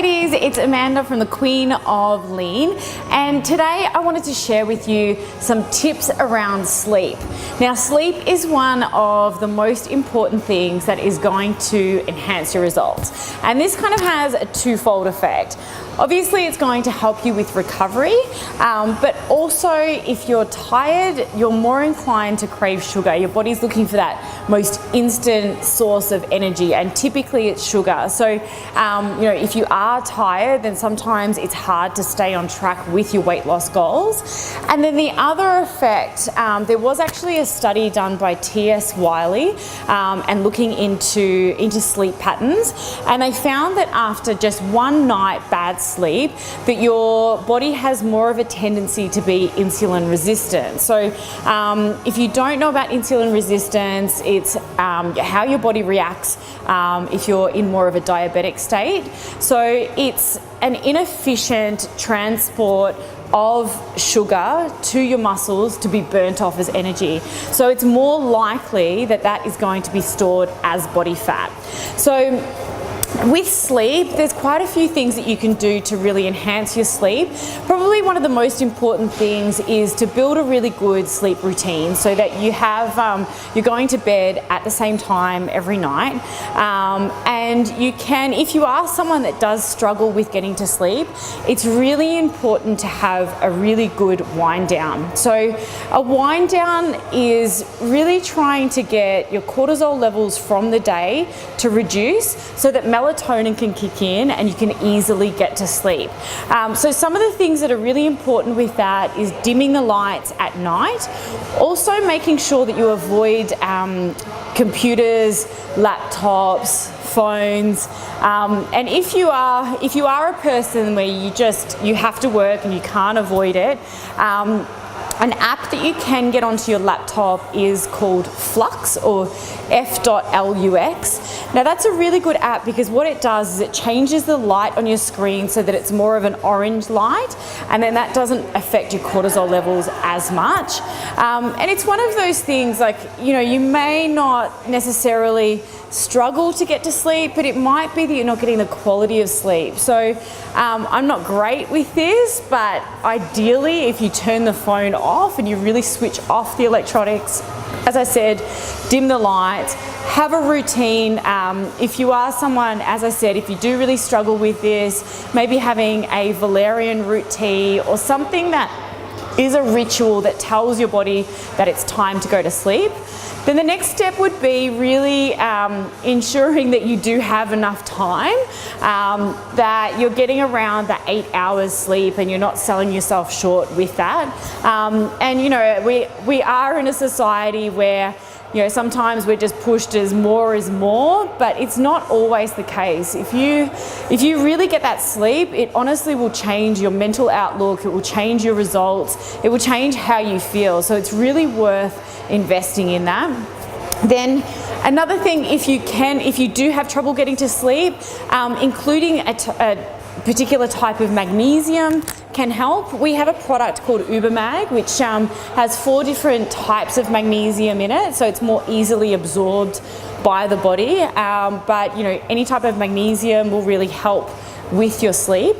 ladies, it's Amanda from the Queen of Lean, and today I wanted to share with you some tips around sleep. Now, sleep is one of the most important things that is going to enhance your results, and this kind of has a twofold effect. Obviously, it's going to help you with recovery, but also if you're tired, you're more inclined to crave sugar. Your body's looking for that most instant source of energy, and typically it's sugar. So, if you are tired, then sometimes it's hard to stay on track with your weight loss goals. And then the other effect, there was actually a study done by T.S. Wiley and looking into sleep patterns, and they found that after just one night bad sleep, that your body has more of a tendency to be insulin resistant. So if you don't know about insulin resistance, it's how your body reacts if you're in more of a diabetic state. So it's an inefficient transport of sugar to your muscles to be burnt off as energy. So it's more likely that that is going to be stored as body fat. So with sleep, there's quite a few things that you can do to really enhance your sleep. Probably one of the most important things is to build a really good sleep routine so that you have, you're going to bed at the same time every night. And you can, if you are someone that does struggle with getting to sleep, it's really important to have a really good wind down. So a wind down is really trying to get your cortisol levels from the day to reduce so that melatonin can kick in and you can easily get to sleep. So some of the things that are really important with that is dimming the lights at night. Also making sure that you avoid computers, laptops, phones, and if you are a person where you have to work and you can't avoid it, an app that you can get onto your laptop is called Flux, or F.LUX. Now that's a really good app because what it does is it changes the light on your screen so that it's more of an orange light, and then that doesn't affect your cortisol levels as much. And it's one of those things, like, you may not necessarily struggle to get to sleep, but it might be that you're not getting the quality of sleep. So I'm not great with this, but ideally if you turn the phone off and you really switch off the electronics, as I said, dim the lights, have a routine. If you are someone, as I said, if you do really struggle with this, maybe having a valerian root tea or something that is a ritual that tells your body that it's time to go to sleep. Then the next step would be really ensuring that you do have enough time, that you're getting around the 8 hours sleep and you're not selling yourself short with that. And we are in a society where sometimes we're just pushed as more is more, but it's not always the case. If you really get that sleep, it honestly will change your mental outlook, it will change your results, it will change how you feel. So it's really worth investing in that. Then another thing, if you do have trouble getting to sleep, including a particular type of magnesium can help. We have a product called UberMag, which has 4 different types of magnesium in it, so it's more easily absorbed by the body. But any type of magnesium will really help with your sleep.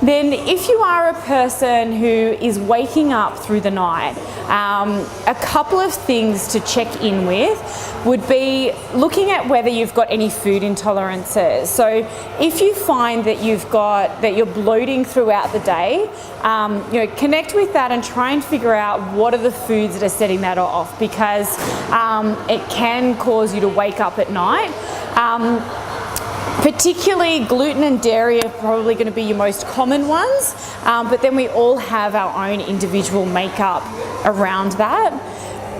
Then if you are a person who is waking up through the night, a couple of things to check in with would be looking at whether you've got any food intolerances. So if you find that you're bloating throughout the day, connect with that and try and figure out what are the foods that are setting that off, because it can cause you to wake up at night. Particularly gluten and dairy are probably going to be your most common ones, but then we all have our own individual makeup around that.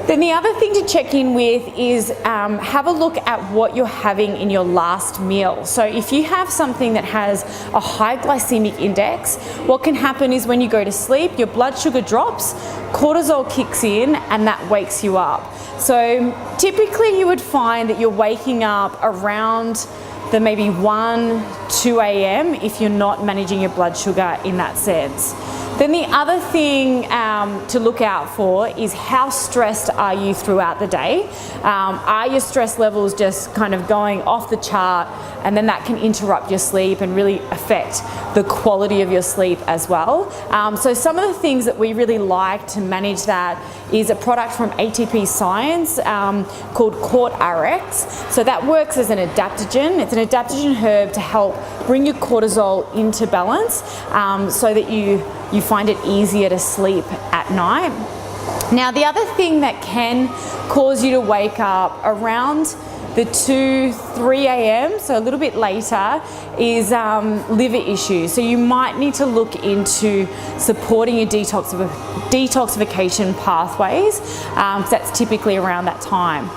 Then the other thing to check in with is have a look at what you're having in your last meal. So if you have something that has a high glycemic index, what can happen is when you go to sleep, your blood sugar drops, cortisol kicks in, and that wakes you up. So typically you would find that you're waking up around the maybe 1, 2 a.m. if you're not managing your blood sugar in that sense. Then the other thing to look out for is how stressed are you throughout the day? Are your stress levels just kind of going off the chart, and then that can interrupt your sleep and really affect the quality of your sleep as well. So some of the things that we really like to manage that is a product from ATP Science called CORT-RX. So that works as an adaptogen. It's an adaptogen herb to help bring your cortisol into balance so that you find it easier to sleep at night. Now, the other thing that can cause you to wake up around the 2-3 a.m., so a little bit later, is liver issues. So you might need to look into supporting your detoxification pathways, because that's typically around that time.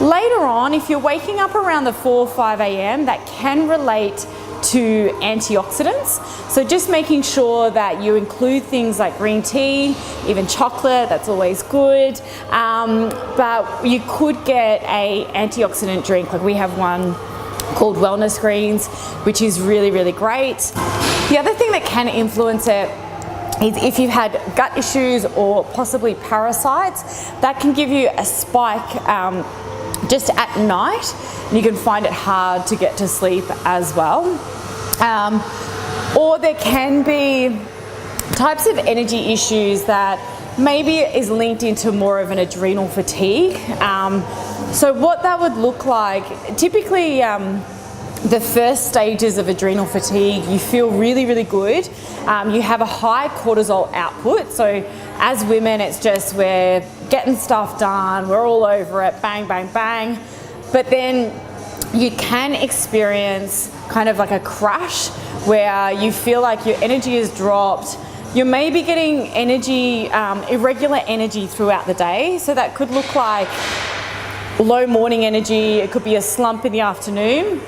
Later on, if you're waking up around the 4-5 a.m., that can relate to antioxidants. So just making sure that you include things like green tea, even chocolate, that's always good. But you could get a antioxidant drink, like we have one called Wellness Greens, which is really, really great. The other thing that can influence it is if you've had gut issues or possibly parasites, that can give you a spike just at night. You can find it hard to get to sleep as well. Or there can be types of energy issues that maybe is linked into more of an adrenal fatigue. So what that would look like, typically the first stages of adrenal fatigue, you feel really, really good. You have a high cortisol output. So as women, it's just we're getting stuff done, we're all over it, bang, bang, bang. But then you can experience kind of like a crash where you feel like your energy is dropped. You may be getting energy, irregular energy throughout the day. So that could look like low morning energy. It could be a slump in the afternoon.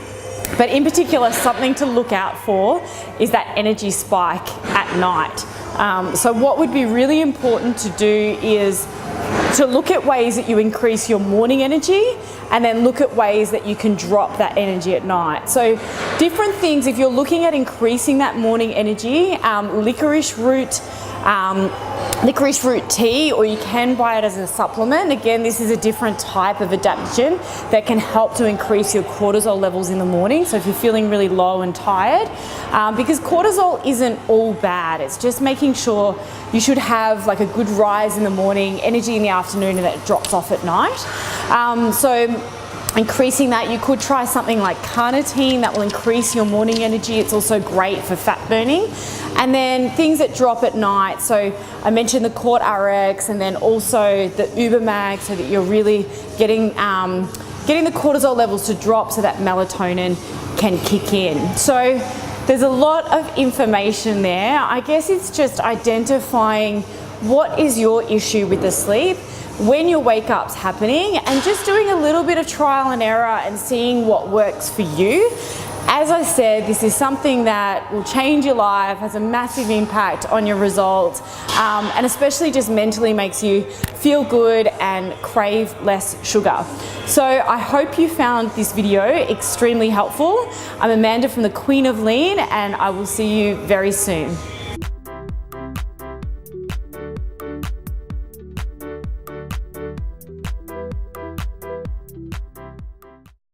But in particular, something to look out for is that energy spike at night. So what would be really important to do is to look at ways that you increase your morning energy, and then look at ways that you can drop that energy at night. So different things, if you're looking at increasing that morning energy, licorice root tea, or you can buy it as a supplement. Again, this is a different type of adaptogen that can help to increase your cortisol levels in the morning. So if you're feeling really low and tired, because cortisol isn't all bad, it's just making sure you should have like a good rise in the morning, energy in the afternoon, and then it drops off at night. So increasing that, you could try something like carnitine that will increase your morning energy. It's also great for fat burning. And then things that drop at night. So I mentioned the CORT-RX, and then also the Ubermag, so that you're really getting the cortisol levels to drop so that melatonin can kick in. So there's a lot of information there. I guess it's just identifying what is your issue with the sleep, when your wake up's happening, and just doing a little bit of trial and error and seeing what works for you. As I said, this is something that will change your life, has a massive impact on your results, and especially just mentally makes you feel good and crave less sugar. So I hope you found this video extremely helpful. I'm Amanda from the Queen of Lean, and I will see you very soon.